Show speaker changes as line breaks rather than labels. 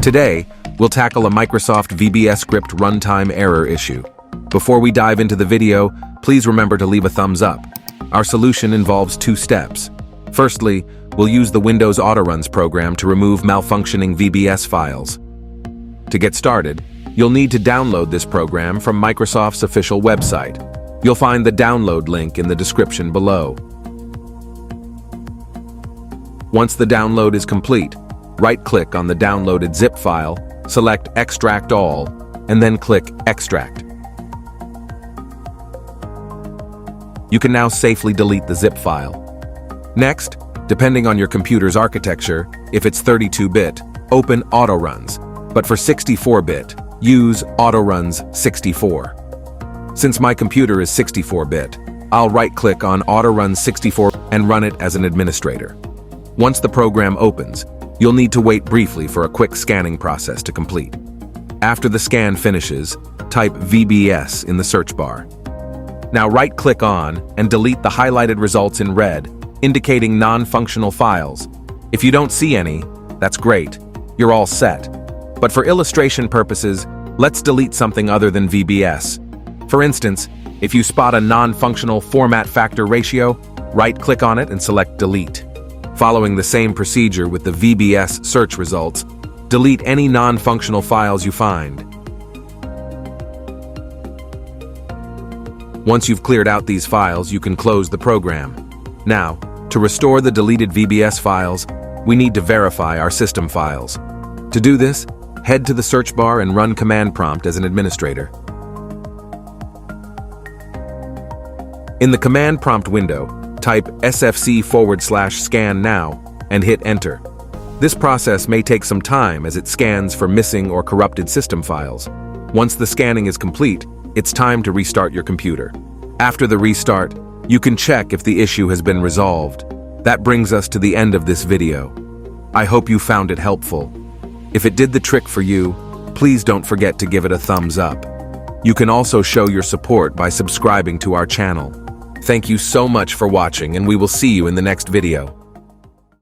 Today, we'll tackle a Microsoft VBSCRIPT Runtime ERROR issue. Before we dive into the video, please remember to leave a thumbs up. Our solution involves two steps. Firstly, we'll use the Windows Autoruns program to remove malfunctioning VBS files. To get started, you'll need to download this program from Microsoft's official website. You'll find the download link in the description below. Once the download is complete, right-click on the downloaded zip file, select Extract All, and then click Extract. You can now safely delete the zip file. Next, depending on your computer's architecture, if it's 32-bit, open Autoruns, but for 64-bit, use Autoruns 64. Since my computer is 64-bit, I'll right-click on Autoruns 64 and run it as an administrator. Once the program opens, you'll need to wait briefly for a quick scanning process to complete. After the scan finishes, type VBS in the search bar. Now right-click on and delete the highlighted results in red, indicating non-functional files. If you don't see any, that's great. You're all set. But for illustration purposes, let's delete something other than VBS. For instance, if you spot a non-functional format factor ratio, right-click on it and select Delete. Following the same procedure with the VBS search results, delete any non-functional files you find. Once you've cleared out these files, you can close the program. Now, to restore the deleted VBS files, we need to verify our system files. To do this, head to the search bar and run command prompt as an administrator. In the command prompt window, type sfc/scan now and hit enter. This process may take some time as it scans for missing or corrupted system files. Once the scanning is complete, it's time to restart your computer. After the restart, you can check if the issue has been resolved. That brings us to the end of this video. I hope you found it helpful. If it did the trick for you, please don't forget to give it a thumbs up. You can also show your support by subscribing to our channel. Thank you so much for watching, and we will see you in the next video.